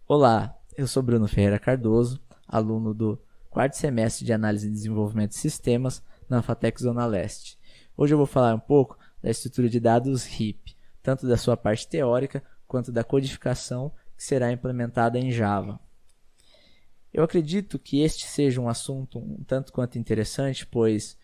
Olá, eu sou Bruno Ferreira Cardoso, aluno do quarto semestre de Análise e Desenvolvimento de Sistemas na FATEC Zona Leste. Hoje eu vou falar um pouco da estrutura de dados RIP, tanto da sua parte teórica quanto da codificação que será implementada em Java. Eu acredito que este seja um assunto um tanto quanto interessante, pois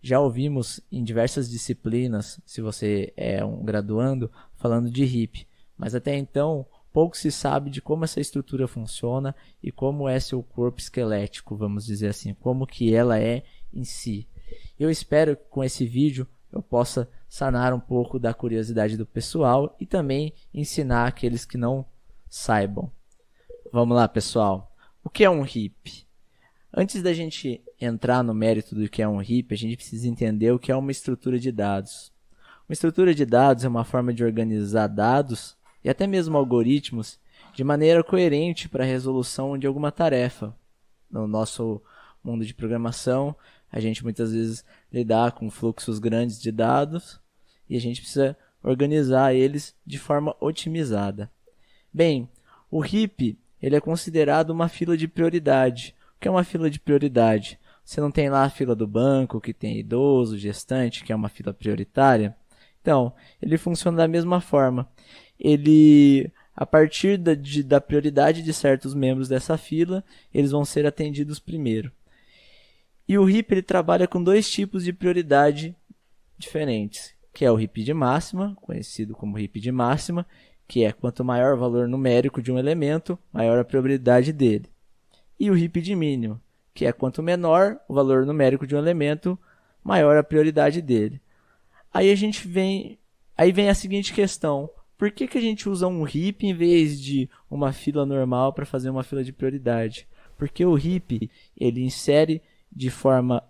já ouvimos em diversas disciplinas, se você é um graduando, falando de RIP, mas até então pouco se sabe de como essa estrutura funciona e como é seu corpo esquelético, vamos dizer assim, como que ela é em si. Eu espero que com esse vídeo eu possa sanar um pouco da curiosidade do pessoal e também ensinar aqueles que não saibam. Vamos lá, pessoal. O que é um RIP? Antes da gente entrar no mérito do que é um RIP, a gente precisa entender o que é uma estrutura de dados. Uma estrutura de dados é uma forma de organizar dados e até mesmo algoritmos de maneira coerente para a resolução de alguma tarefa. No nosso mundo de programação, a gente muitas vezes lida com fluxos grandes de dados e a gente precisa organizar eles de forma otimizada. Bem, o RIP ele é considerado uma fila de prioridade. O que é uma fila de prioridade? Você não tem lá a fila do banco, que tem idoso, gestante, que é uma fila prioritária? Então, ele funciona da mesma forma. Ele, a partir da prioridade de certos membros dessa fila, eles vão ser atendidos primeiro. E o RIP ele trabalha com dois tipos de prioridade diferentes, que é o RIP de máxima, conhecido como RIP de máxima, que é quanto maior o valor numérico de um elemento, maior a probabilidade dele. E o RIP de mínimo, que é quanto menor o valor numérico de um elemento, maior a prioridade dele. Aí vem a seguinte questão: por que a gente usa um RIP em vez de uma fila normal para fazer uma fila de prioridade? Porque o RIP ele insere de forma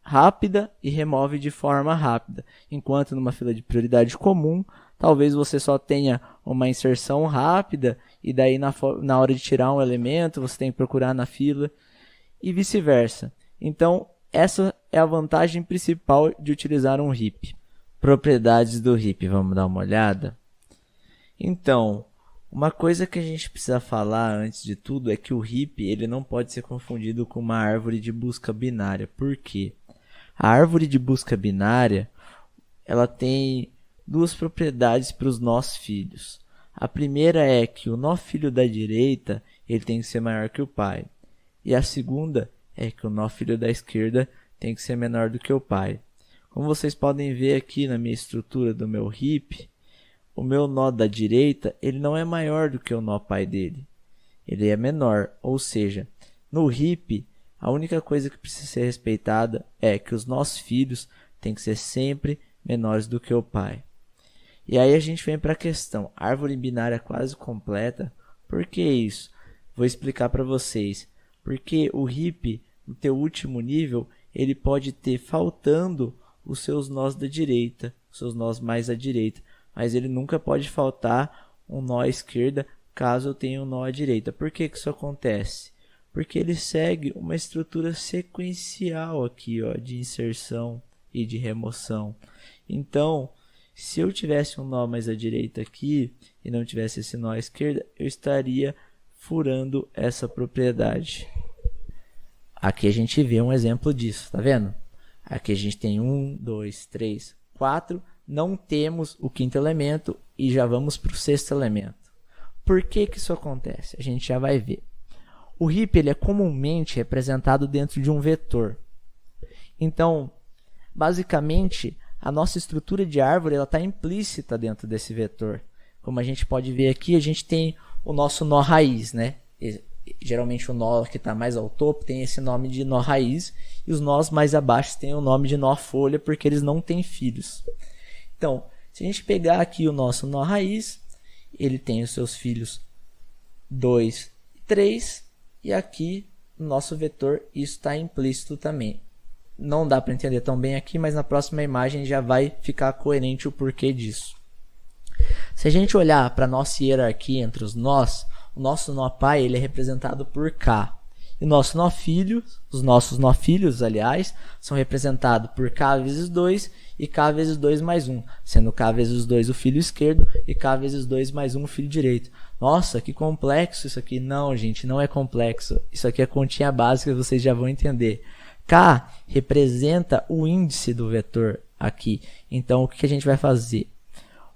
rápida e remove de forma rápida, enquanto numa fila de prioridade comum, talvez você só tenha uma inserção rápida e daí na hora de tirar um elemento você tem que procurar na fila e vice-versa. Então, essa é a vantagem principal de utilizar um RIP. Propriedades do RIP, vamos dar uma olhada? Então, uma coisa que a gente precisa falar antes de tudo é que o RIP ele não pode ser confundido com uma árvore de busca binária. Por quê? A árvore de busca binária ela tem duas propriedades para os nós filhos. A primeira é que o nó filho da direita ele tem que ser maior que o pai. E a segunda é que o nó filho da esquerda tem que ser menor do que o pai. Como vocês podem ver aqui na minha estrutura do meu RIP, o meu nó da direita ele não é maior do que o nó pai dele. Ele é menor, ou seja, no RIP, a única coisa que precisa ser respeitada é que os nós filhos têm que ser sempre menores do que o pai. E aí a gente vem para a questão, árvore binária quase completa. Por que isso? Vou explicar para vocês. Porque o RIP, no teu último nível, ele pode ter faltando os seus nós da direita, os seus nós mais à direita. Mas ele nunca pode faltar um nó à esquerda caso eu tenha um nó à direita. Por que isso acontece? Porque ele segue uma estrutura sequencial aqui, ó, de inserção e de remoção. Então, se eu tivesse um nó mais à direita aqui e não tivesse esse nó à esquerda, eu estaria furando essa propriedade. Aqui a gente vê um exemplo disso, tá vendo? Aqui a gente tem 1, 2, 3, 4, não temos o quinto elemento e já vamos para o sexto elemento. Por que isso acontece? A gente já vai ver. O RIP ele é comumente representado dentro de um vetor. Então, basicamente, a nossa estrutura de árvore está implícita dentro desse vetor. Como a gente pode ver aqui, a gente tem o nosso nó raiz, né? Geralmente o nó que está mais ao topo tem esse nome de nó raiz e os nós mais abaixo têm o nome de nó folha porque eles não têm filhos. Então, se a gente pegar aqui o nosso nó raiz, ele tem os seus filhos 2 e 3 e aqui no nosso vetor isso está implícito também. Não dá para entender tão bem aqui, mas na próxima imagem já vai ficar coerente o porquê disso. Se a gente olhar para a nossa hierarquia entre os nós, o nosso nó pai ele é representado por K. E o nosso nó filho, os nossos nó filhos, aliás, são representados por K vezes 2 e K vezes 2 mais 1, sendo K vezes 2 o filho esquerdo e K vezes 2 mais 1 o filho direito. Nossa, que complexo isso aqui. Não, gente, não é complexo. Isso aqui é continha básica, vocês já vão entender. K representa o índice do vetor aqui. Então, o que a gente vai fazer?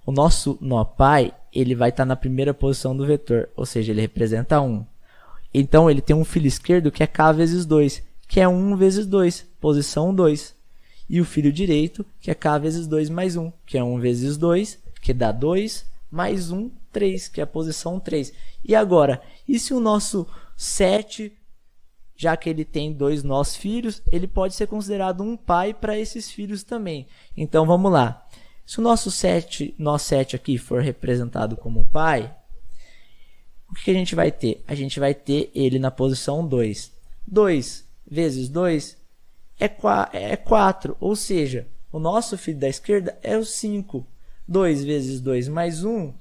O nosso nó pai, ele vai estar na primeira posição do vetor, ou seja, ele representa 1. Então, ele tem um filho esquerdo que é K vezes 2, que é 1 vezes 2, posição 2. E o filho direito, que é K vezes 2 mais 1, que é 1 vezes 2, que dá 2, mais 1, 3, que é a posição 3. E agora, e se o nosso 7, já que ele tem 2 nós filhos, ele pode ser considerado um pai para esses filhos também. Então, vamos lá. Se o nosso nó 7 aqui for representado como pai, o que a gente vai ter? A gente vai ter ele na posição 2. 2 vezes 2 é 4, ou seja, o nosso filho da esquerda é o 5. 2 vezes 2 mais 1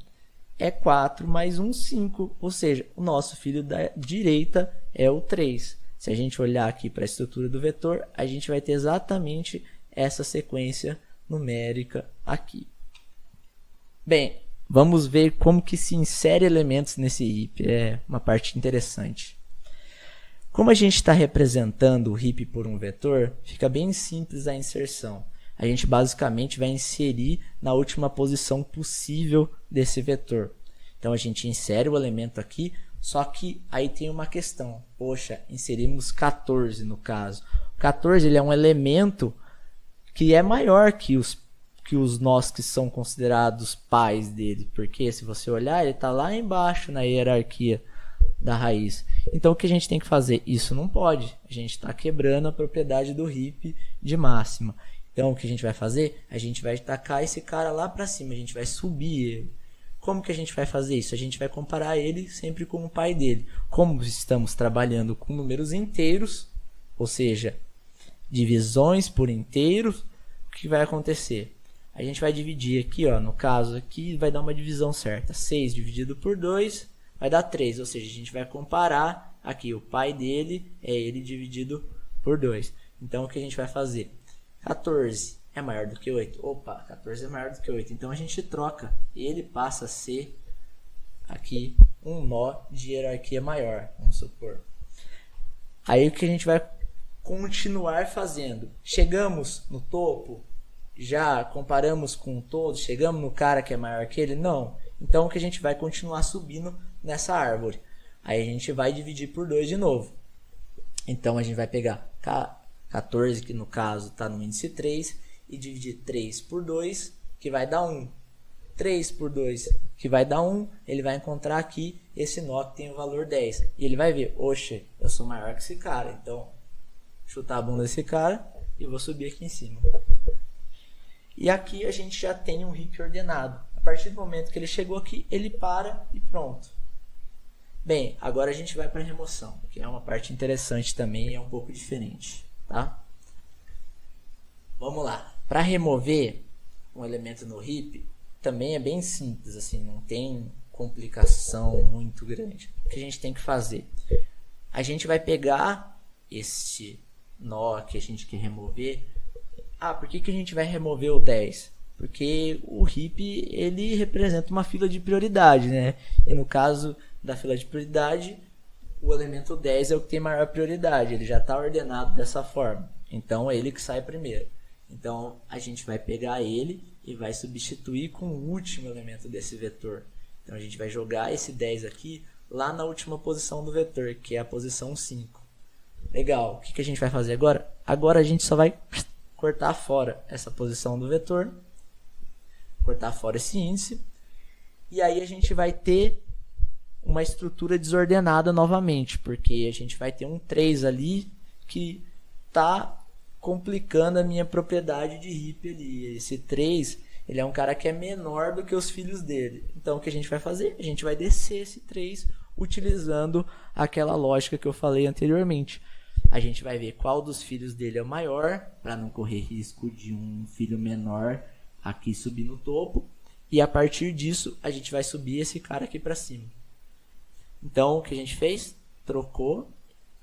é 4, mais 1, 5. Ou seja, o nosso filho da direita é o 3. Se a gente olhar aqui para a estrutura do vetor, a gente vai ter exatamente essa sequência numérica aqui. Bem, vamos ver como que se insere elementos nesse heap. É uma parte interessante. Como a gente está representando o heap por um vetor, fica bem simples a inserção. A gente basicamente vai inserir na última posição possível desse vetor. Então a gente insere o elemento aqui, só que aí tem uma questão. Poxa, inserimos 14 no caso. O 14 ele é um elemento que é maior que os nós que são considerados pais dele. Porque se você olhar, ele está lá embaixo na hierarquia da raiz. Então o que a gente tem que fazer? Isso não pode. A gente está quebrando a propriedade do heap de máxima. Então o que a gente vai fazer? A gente vai tacar esse cara lá para cima. A gente vai subir ele. Como que a gente vai fazer isso? A gente vai comparar ele sempre com o pai dele. Como estamos trabalhando com números inteiros, ou seja, divisões por inteiros, o que vai acontecer? A gente vai dividir aqui, ó, no caso aqui vai dar uma divisão certa. 6 dividido por 2 vai dar 3, ou seja, a gente vai comparar aqui, o pai dele é ele dividido por 2. Então o que a gente vai fazer? 14 é maior do que 8. Opa, 14 é maior do que 8. Então a gente troca. Ele passa a ser aqui um nó de hierarquia maior, vamos supor. Aí o que a gente vai continuar fazendo? Chegamos no topo, já comparamos com o todo, chegamos no cara que é maior que ele? Não. Então o que a gente vai continuar subindo nessa árvore. Aí a gente vai dividir por 2 de novo. Então a gente vai pegar 14, que no caso está no índice 3, e dividir 3 por 2, que vai dar 1. 3 por 2, que vai dar 1, ele vai encontrar aqui esse nó que tem o valor 10. E ele vai ver, oxe, eu sou maior que esse cara, então chutar a bunda desse cara e vou subir aqui em cima. E aqui a gente já tem um heap ordenado. A partir do momento que ele chegou aqui, ele para e pronto. Bem, agora a gente vai para a remoção, que é uma parte interessante também e é um pouco diferente, tá? Vamos lá. Para remover um elemento no heap, também é bem simples, assim, não tem complicação muito grande. O que a gente tem que fazer? A gente vai pegar este nó que a gente quer remover. Por que a gente vai remover o 10? Porque o heap ele representa uma fila de prioridade, né? E no caso da fila de prioridade, o elemento 10 é o que tem maior prioridade. Ele já está ordenado dessa forma. Então é ele que sai primeiro. Então a gente vai pegar ele e vai substituir com o último elemento desse vetor. Então a gente vai jogar esse 10 aqui lá na última posição do vetor, que é a posição 5. Legal. O que a gente vai fazer agora? Agora a gente só vai cortar fora essa posição do vetor, cortar fora esse índice, e aí a gente vai ter uma estrutura desordenada novamente, porque a gente vai ter um 3 ali que está complicando a minha propriedade de heap ali. Esse 3, ele é um cara que é menor do que os filhos dele. Então o que a gente vai fazer? A gente vai descer esse 3 utilizando aquela lógica que eu falei anteriormente. A gente vai ver qual dos filhos dele é o maior, para não correr risco de um filho menor aqui subir no topo. E a partir disso, a gente vai subir esse cara aqui para cima. Então, o que a gente fez? Trocou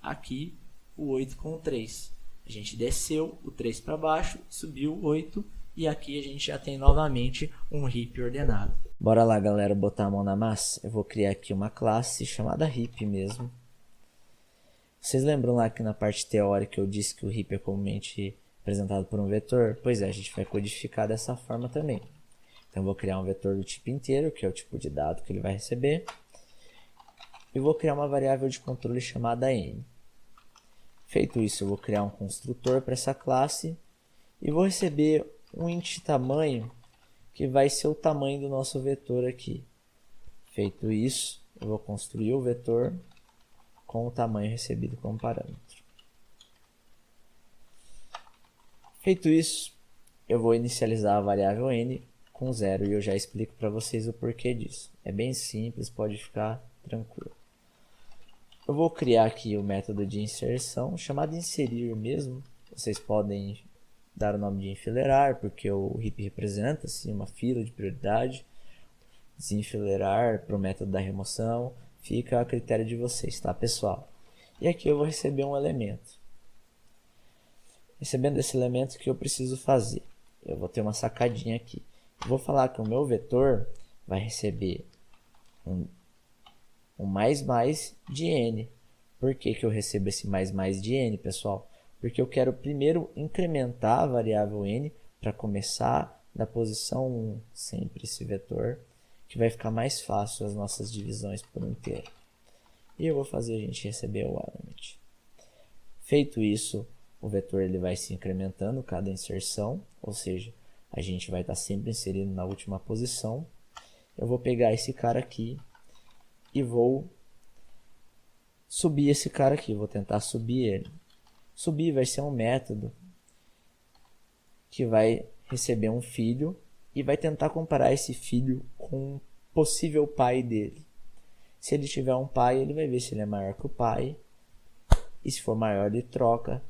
aqui o 8 com o 3. A gente desceu o 3 para baixo, subiu o 8 E aqui a gente já tem novamente um heap ordenado. Bora lá, galera, botar a mão na massa. Eu vou criar aqui uma classe chamada heap mesmo. Vocês lembram lá que na parte teórica eu disse que o heap é comumente representado por um vetor? Pois é, a gente vai codificar dessa forma também. Então eu vou criar um vetor do tipo inteiro, que é o tipo de dado que ele vai receber. E vou criar uma variável de controle chamada n. Feito isso, eu vou criar um construtor para essa classe e vou receber um int tamanho que vai ser o tamanho do nosso vetor aqui. Feito isso, eu vou construir o vetor com o tamanho recebido como parâmetro. Feito isso, eu vou inicializar a variável n com 0 e eu já explico para vocês o porquê disso. É bem simples, pode ficar tranquilo. Eu vou criar aqui o método de inserção, chamado inserir mesmo. Vocês podem dar o nome de enfileirar, porque o heap representa assim, uma fila de prioridade. Desenfileirar para o método da remoção, fica a critério de vocês, tá, pessoal? E aqui eu vou receber um elemento. Recebendo esse elemento, o que eu preciso fazer? Eu vou ter uma sacadinha aqui. Eu vou falar que o meu vetor vai receber um mais de n. Por que eu recebo esse mais de n, pessoal? Porque eu quero primeiro incrementar a variável n para começar da posição 1, sempre esse vetor, que vai ficar mais fácil as nossas divisões por inteiro. E eu vou fazer a gente receber o element. Feito isso, o vetor ele vai se incrementando cada inserção, ou seja, a gente vai estar sempre inserindo na última posição. Eu vou pegar esse cara aqui e vou subir esse cara aqui, vou tentar subir ele. Subir vai ser um método que vai receber um filho e vai tentar comparar esse filho com o possível pai dele. Se ele tiver um pai, ele vai ver se ele é maior que o pai, e se for maior, ele troca,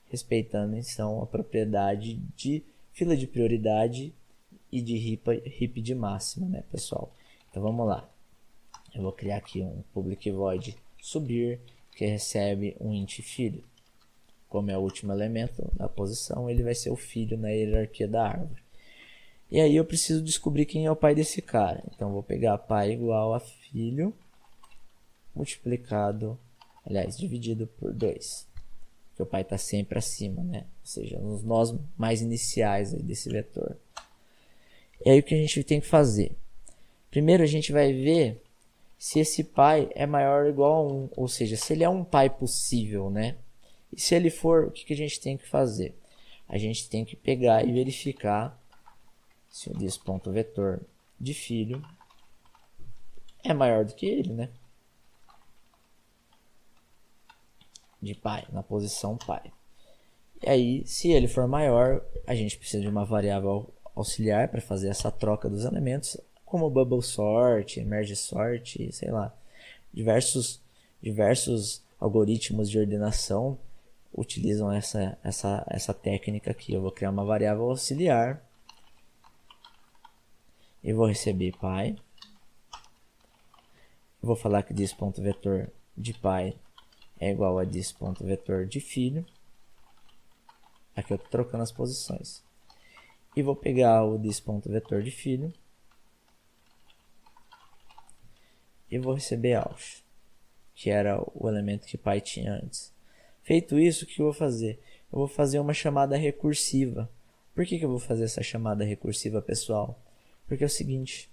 respeitando então a propriedade de fila de prioridade e de heap de máxima, né, pessoal? Então vamos lá. Eu vou criar aqui um public void subir, que recebe um int filho. Como é o último elemento da posição, ele vai ser o filho na hierarquia da árvore. E aí eu preciso descobrir quem é o pai desse cara. Então eu vou pegar pai igual a filho multiplicado, aliás, dividido por 2. Porque o pai está sempre acima, né? Ou seja, nos nós mais iniciais aí desse vetor. E aí o que a gente tem que fazer? Primeiro a gente vai ver se esse pai é maior ou igual a 1, ou seja, se ele é um pai possível, né? E se ele for, o que a gente tem que fazer? A gente tem que pegar e verificar se o this.vetor de filho é maior do que ele, né? De pai, na posição pai. E aí, se ele for maior, a gente precisa de uma variável auxiliar para fazer essa troca dos elementos, como bubble sort, merge sort, sei lá, diversos algoritmos de ordenação utilizam essa técnica aqui. Eu vou criar uma variável auxiliar e vou receber pai. Eu vou falar que this.vetor de pai é igual a this.vetor de filho. Aqui eu estou trocando as posições. E vou pegar o this.vetor de filho e vou receber aus, que era o elemento que pai tinha antes. Feito isso, o que eu vou fazer? Eu vou fazer uma chamada recursiva. Por que eu vou fazer essa chamada recursiva, pessoal? Porque é o seguinte,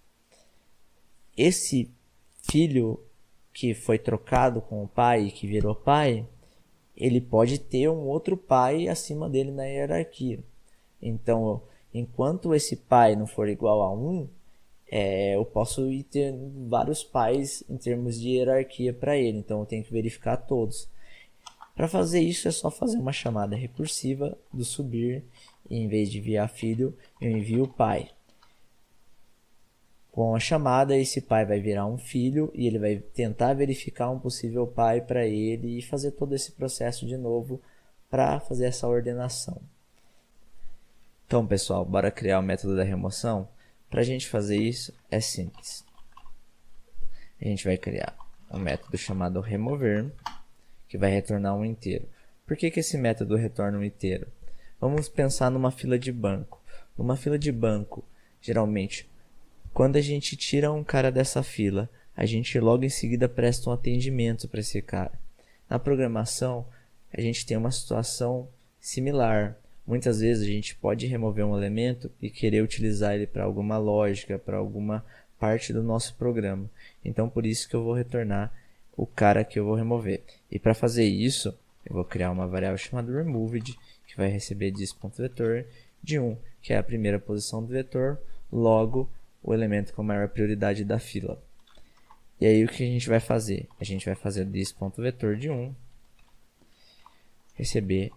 esse filho que foi trocado com o pai e que virou pai, ele pode ter um outro pai acima dele na hierarquia. Então, enquanto esse pai não for igual a 1, eu posso ir ter vários pais em termos de hierarquia para ele. Então, eu tenho que verificar todos. Para fazer isso, é só fazer uma chamada recursiva do subir. E em vez de enviar filho, eu envio pai. Com a chamada, esse pai vai virar um filho e ele vai tentar verificar um possível pai para ele e fazer todo esse processo de novo para fazer essa ordenação. Então, pessoal, bora criar o método da remoção? Para a gente fazer isso, é simples. A gente vai criar um método chamado remover, que vai retornar um inteiro. Por que esse método retorna um inteiro? Vamos pensar numa fila de banco. Numa fila de banco, geralmente, quando a gente tira um cara dessa fila, a gente logo em seguida presta um atendimento para esse cara. Na programação, a gente tem uma situação similar. Muitas vezes a gente pode remover um elemento e querer utilizar ele para alguma lógica, para alguma parte do nosso programa. Então, por isso que eu vou retornar o cara que eu vou remover. E para fazer isso, eu vou criar uma variável chamada removed, que vai receber this.vetor de 1, que é a primeira posição do vetor, logo o elemento com maior prioridade da fila. E aí o que a gente vai fazer? A gente vai fazer this.vetor de 1, receber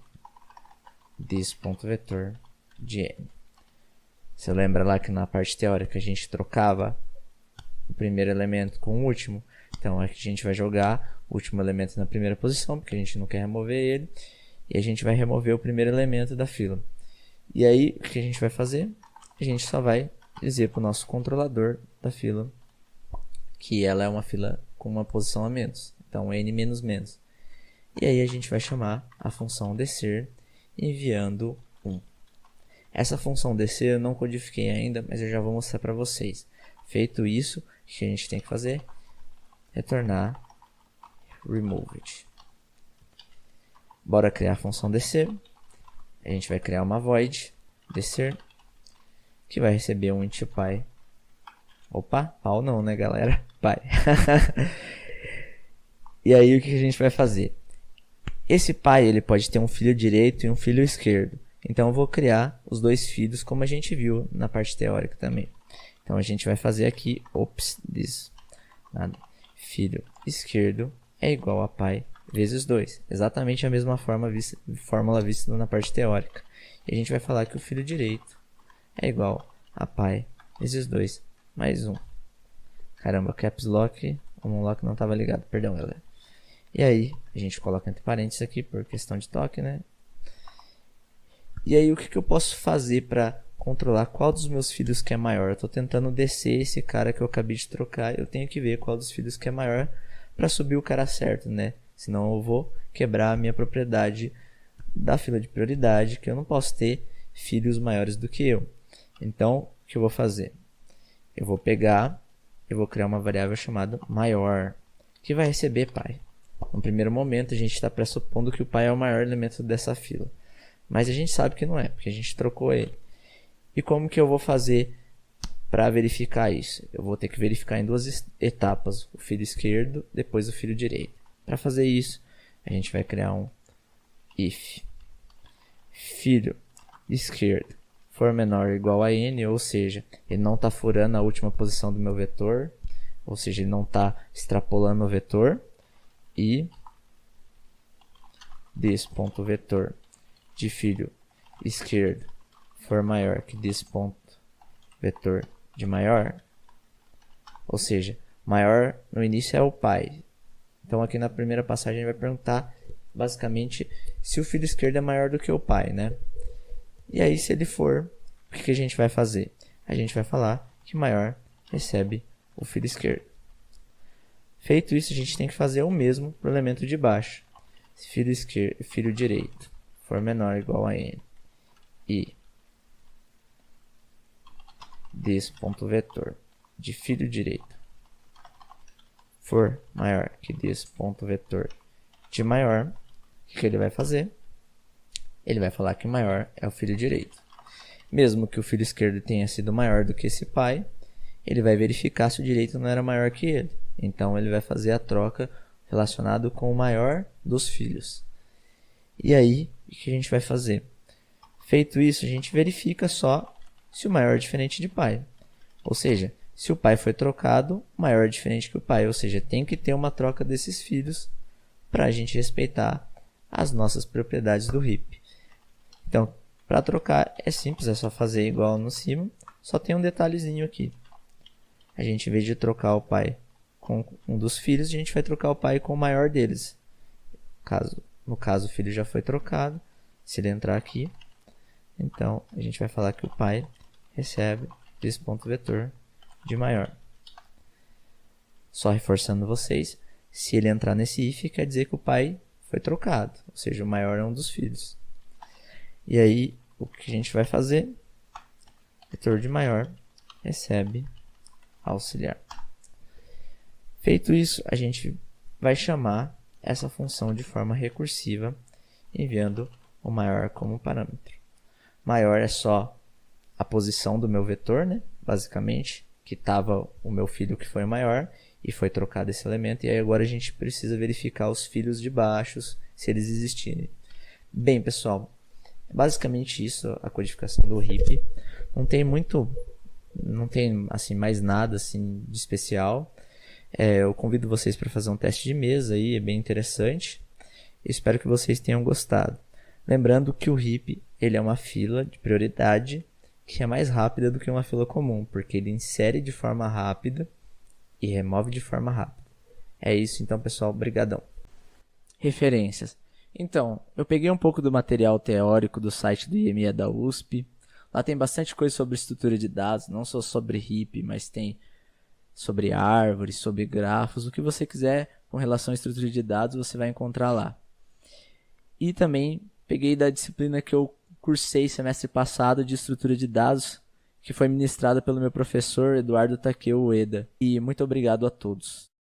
this.vetor de n. Você lembra lá que na parte teórica a gente trocava o primeiro elemento com o último? Então aqui a gente vai jogar o último elemento na primeira posição, porque a gente não quer remover ele. E a gente vai remover o primeiro elemento da fila. E aí o que a gente vai fazer? A gente só vai dizer para o nosso controlador da fila que ela é uma fila com uma posição a menos. Então n menos menos. E aí a gente vai chamar a função descer enviando 1. Essa função descer eu não codifiquei ainda, mas eu já vou mostrar para vocês. Feito isso, o que a gente tem que fazer? Retornar removed. Bora criar a função descer. A gente vai criar uma void descer, que vai receber um int pi. Opa, pau não, né, galera? Pi. E aí o que a gente vai fazer? Esse pi ele pode ter um filho direito e um filho esquerdo. Então eu vou criar os dois filhos como a gente viu na parte teórica também. Então a gente vai fazer aqui, this, nada, filho esquerdo é igual a pi vezes 2. Exatamente a mesma fórmula vista na parte teórica. E a gente vai falar que o filho direito é igual a pi vezes 2 mais 1. Caramba, caps lock, o unlock não estava ligado, perdão, galera. E aí, a gente coloca entre parênteses aqui por questão de toque, né? E aí, o que eu posso fazer para controlar qual dos meus filhos que é maior? Eu estou tentando descer esse cara que eu acabei de trocar. Eu tenho que ver qual dos filhos que é maior para subir o cara certo, né? Senão eu vou quebrar a minha propriedade da fila de prioridade, que eu não posso ter filhos maiores do que eu. Então, o que eu vou fazer? Eu vou criar uma variável chamada maior, que vai receber pi. No primeiro momento, a gente está pressupondo que o pi é o maior elemento dessa fila. Mas a gente sabe que não é, porque a gente trocou ele. E como que eu vou fazer para verificar isso? Eu vou ter que verificar em duas etapas, o filho esquerdo, depois o filho direito. Para fazer isso, a gente vai criar um if filho esquerdo for menor ou igual a n, ou seja, ele não está furando a última posição do meu vetor, ou seja, ele não está extrapolando o vetor, e this.vetor de filho esquerdo for maior que this.vetor de maior, ou seja, maior no início é o pi. Então aqui na primeira passagem ele vai perguntar basicamente se o filho esquerdo é maior do que o pi, né? E aí se ele for, o que a gente vai fazer? A gente vai falar que maior recebe o filho esquerdo. Feito isso, a gente tem que fazer o mesmo para o elemento de baixo. Se filho direito for menor ou igual a n e this.vetor de filho direito for maior que this.vetor de maior, o que ele vai fazer? Ele vai falar que maior é o filho direito. Mesmo que o filho esquerdo tenha sido maior do que esse pi, ele vai verificar se o direito não era maior que ele. Então ele vai fazer a troca relacionada com o maior dos filhos. E aí, o que a gente vai fazer? Feito isso, a gente verifica só se o maior é diferente de pi. Ou seja, se o pi foi trocado, o maior é diferente que o pi. Ou seja, tem que ter uma troca desses filhos para a gente respeitar as nossas propriedades do heap. Então, para trocar é simples, é só fazer igual no cima. Só tem um detalhezinho aqui. A gente, em vez de trocar o pi com um dos filhos, a gente vai trocar o pi com o maior deles. No caso, o filho já foi trocado. Se ele entrar aqui, então a gente vai falar que o pi recebe this.vetor de maior. Só reforçando vocês, se ele entrar nesse if, quer dizer que o pi foi trocado, ou seja, o maior é um dos filhos. E aí, o que a gente vai fazer? vetor de maior recebe auxiliar. Feito isso, a gente vai chamar essa função de forma recursiva, enviando o maior como parâmetro. Maior é só a posição do meu vetor, né? Basicamente, que estava o meu filho que foi maior e foi trocado esse elemento, e aí agora a gente precisa verificar os filhos de baixos, se eles existirem. Bem, pessoal, basicamente isso, a codificação do heap. Não tem assim mais nada assim de especial. Eu convido vocês para fazer um teste de mesa aí, é bem interessante. Espero que vocês tenham gostado. Lembrando que o heap ele é uma fila de prioridade que é mais rápida do que uma fila comum, porque ele insere de forma rápida e remove de forma rápida. É isso então, pessoal. Obrigadão. Referências. Então, eu peguei um pouco do material teórico do site do IME da USP. Lá tem bastante coisa sobre estrutura de dados, não só sobre heap, mas tem sobre árvores, sobre grafos, o que você quiser com relação à estrutura de dados você vai encontrar lá. E também peguei da disciplina que eu cursei semestre passado de estrutura de dados, que foi ministrada pelo meu professor Eduardo Takeo Ueda. E muito obrigado a todos.